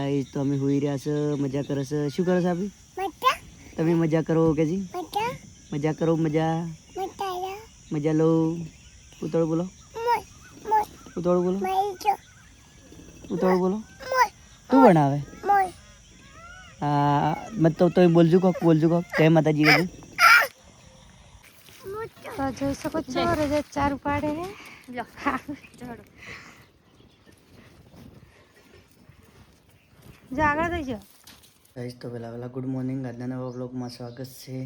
Guys તો અમે હોઈ રહ્યા છે, મજા કરે છે. શું કરો છો આપી? તમે મજા કરો કે જી? મજા કરો, મજા મજા લો. ઉતળ બોલો, ઉતળ બોલો, ઉતળ બોલો. તું બનાવે હા મત તો બોલજો કોક, બોલજો કોક. જય માતાજી કે તો જોઈ શકો છો રજત ચાર ઉપાડે હે. લો ચડો જો આગળ થઈ જાઓ. ગાઈસ તો પહેલા ગુડ મોર્નિંગ. આજના નવા વ્લોગમાં સ્વાગત છે.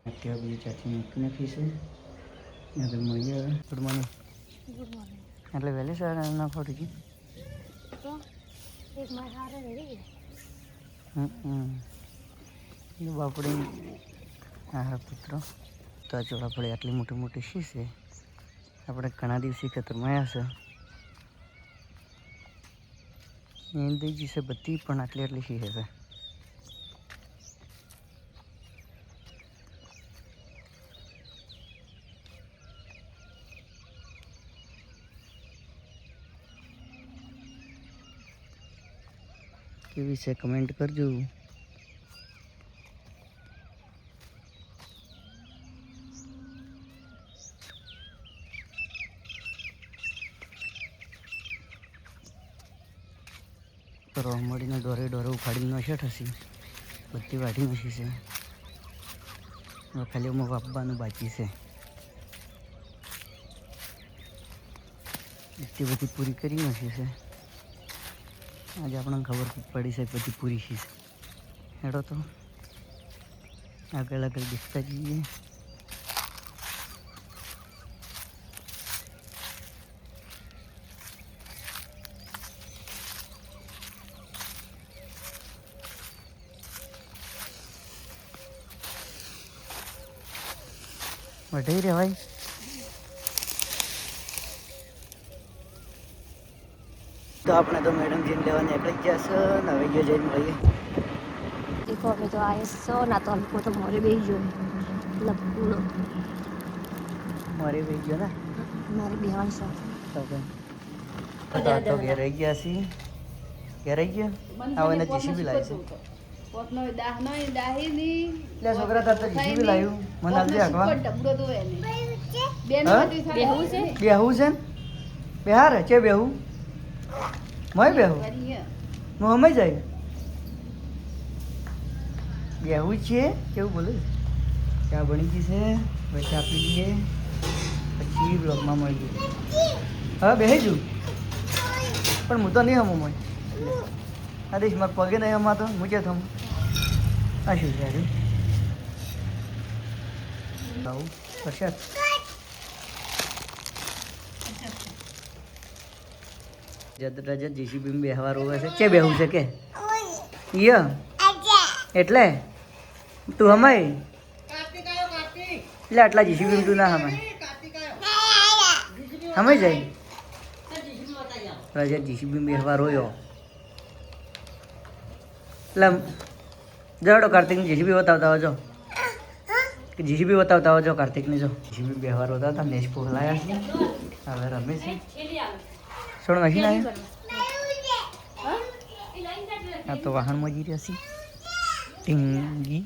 અત્યારે બધી ચાચી મૂકી નાખી છે. મળીએ ગુડ મોર્નિંગ. Good morning. એટલે વહેલી સવારે ના ફોટી ગઈ તો એક માસ હારે રહી બાપડી હા પુત્રો તો આ ચોળાફળી આટલી મોટી મોટી શી છે. આપણે ઘણા દિવસે ખેતરમાં આવ્યા છે. એમ થઈ જશે બધી પણ આટલી આટલી શી છે. કેવી છે કમેન્ટ કરજો. મળીને દોરે ઉખાડીને નશટ હશે. બધી વાઢી નાખી છે. હવે ખાલી એમાં વાપવાનું બાકી છે. એટલી બધી પૂરી કરી નાખી છે. આજે આપણને ખબર પડી છે બધી પૂરી છે. હેડો તો આગળ આગળ દિખતા જઈએ. વઢાઈ રહેવાય. તો આપણે તો મેડમ જીને લેવા નીકળી ગયા છે ને હવે ગયો જઈને મળીએ. देखो અમે તો आए सो ना तो हमको तो मोरे बेही जो लपूड़ो મારી ભાઈ ગયો ને मारे बिहान सा તો ઘેર રહી ગયા છીએ. ઘેર રહી ગયા હવે એને જીસીબી લાવી છે. લે છોકરા તાર તો જીસીબી લાવ્યું મને આવજે હાંકવા. બેહવું છે ને બેહાર છે બેહું મય બેહું હું અમે જાય બેહું છે કેવું બોલે. ચા બની ગઈ છે હવે ચા પી લઈએ પછી બ્લોગમાં મળીએ. હા બેસી જુ પણ હું તો નહીં હમું મય આદેશ મારે પગે નહીં હમાતો હું ક્યાં થમું. આ શું છે આજે આવું પ્રસાદ રજત જીસીબી બેહવા રોવે છે. કે બેહું છે કે ય એટલે તું હમાય એટલે આટલા જીસીબી તું ના હમાય હમાઈ જાય. રજત જીસીબી બેહવા રોયો એટલે જડો કાર્તિકની જીસીબી બતાવતા હોજો કે જીસીબી બતાવતા હોજો કાર્તિકની. જો જીસીબી બેહવા રોતા હતા નેશ પોહલાયા છે હવે રમે છે. સોણ મશીન આવ્યું. આ તો વાહનમાં જઈ રહ્યા છીએ. ટીંગી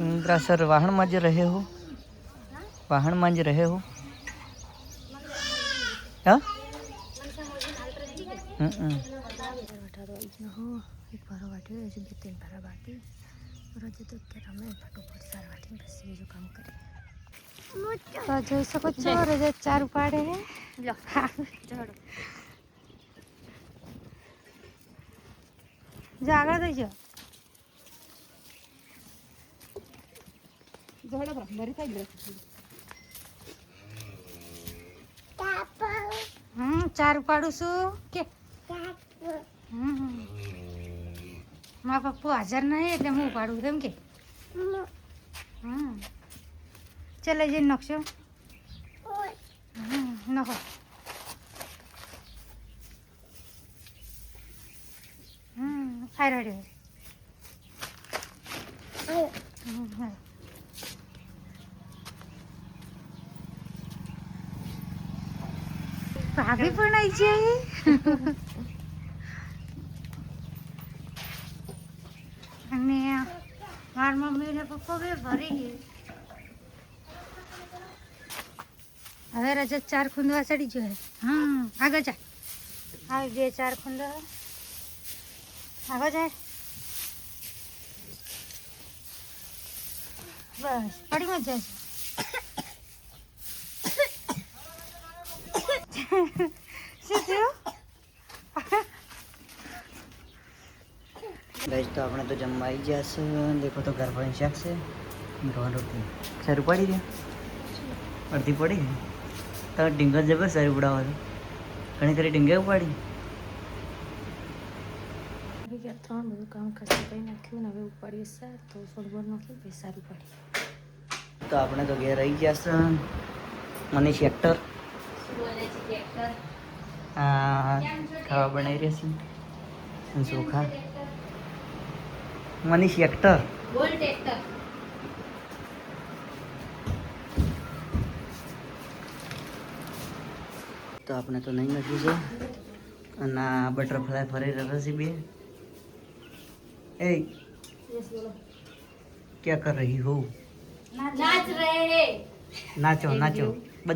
इंद्रा सर वाहन में ज रहे हो वाहन में ज रहे हो हाँ एक बार वाटी ऐसे दो तीन बार बाकी रोज तो क्या हमें फटोफट सार वाटी बस ये जो काम करे तो જોઈ શકો છો રજત ચાર ઉપાડે હે. લો ચડો જો આગળ થઈ જાઓ. ચાર ઉપાડું છું કે મારા પપ્પુ હાજર નહીં એટલે હું ઉપાડું કેમ કે ચાલ લઈ જઈને નખશો નખો આઈ રેડી ભાભી પણ આવી છે અને મારા મમ્મી ને પપ્પા બે ભરી ગઈ. હવે રજત 4 ખૂંદવા ચડી ગયો. હા આગળ જા. આવી 2-4 ખૂંદવા આગળ જાય. બસ પડી મત જાય. શું થયું? ગાઈસ તો આપણે તો જમવા આવી ગયા છે. દેખો તો ગરભાની શાક છે, ગવા રોટલી. સારું પડી ગયા, અડધી પડી ગઈ. તો ડીંગર જબર સારી ઉડાવવા ઘણી ખરી ડીંગે ઉપાડી. બધું કામ ખર્ચ કરી નાખ્યું ને હવે ઉપાડીએ સાર તો ફૂટબોલ નાખ્યું પછી સારું પડી. તો આપણે તો ઘેર આવી ગયા છે. મનીષ એક્ટર ખાવા બનાવી રહ્યા છે. ચોખા મનીષ એક્ટર તો આપણે તો નહીં નાખ્યું છે. અને આ બટરફ્લાય ફરી રહ્યા છે બે. એ क्या कर रही हो? નાચ રહે હે. नाचो नाचो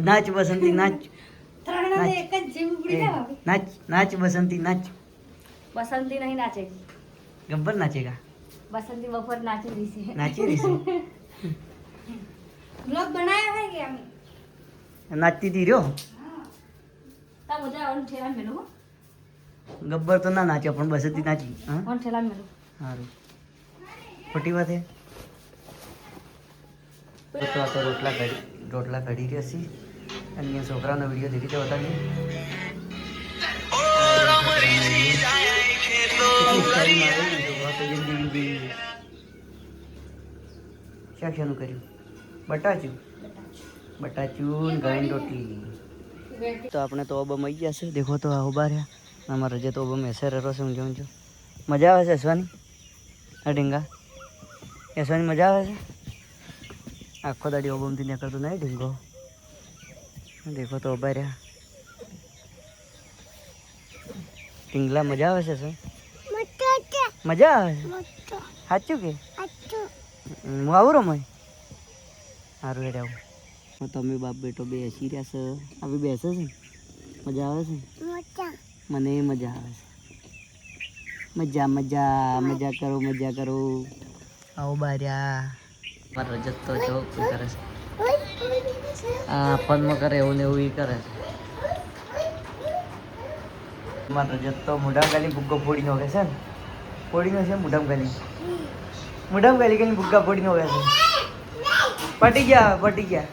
नाच बसंती नाच ત્રણેયને એક જ જીવ ઉપડી ए, જાવ. नाच नाच बसंती नाच. बसंती नहीं नाचेगी. गब्बर नाचेगा. बसंती बफर नाच रही थी. नाची रही थी. બ્લોગ બનાવ્યો હે કે અમે नाचती थी रो. तब मुझे और ठेला मिलो. गब्बर तो ना नाचो पण बसंती नाची. हाँ और ठेला मिलो. સારું ખોટી વાત હે. તો આ તો રોટલા કાઢી રહ્યા છીએ. અન્ય છોકરાનો વિડીયો દેખી તો બતાવીએ. શાનું કર્યું? બટાચું ગળીને રોટલી. તો આપણે તો ઓબમ આવી ગયા છે. દેખો તો આ ઉભા રહ્યા. અમારા રજે તો ઓબમ એસે રહ્યો છે. ઊંઝો ઊંઝો મજા આવે છે હસવાની. આ ઢીંગા હસવાની મજા આવે છે. આખો દાડી ઓબમથી નીકળતો નહીં ઢીંગો. દેખો તો ઉભા રહ્યા. ઢીંગલા મજા આવે છે શું? મજા આવે છે સાચું કે હું આવું રમાય સારું હેડ આવું. તમે બાપ બેટો બે હસી રહ્યા છે. આવી બેસે છે મજા આવે છે. મને મજા આવે છે. મજા મજા મજા કરો મજા કરો. આવો બાર્યા. મારો રજત તો જો શું કરે છે. આ ફોનમાં કરે એવું ને એવું એ કરે છે. મારો રજત તો મોઢામાં ગાલી ભૂગ્ગો ફોડી નો છે ને. ફોડી નો છે મોઢામાં ગાલી કરીને ભૂગ્ગા ફોડી નો છે. પટી ગયા.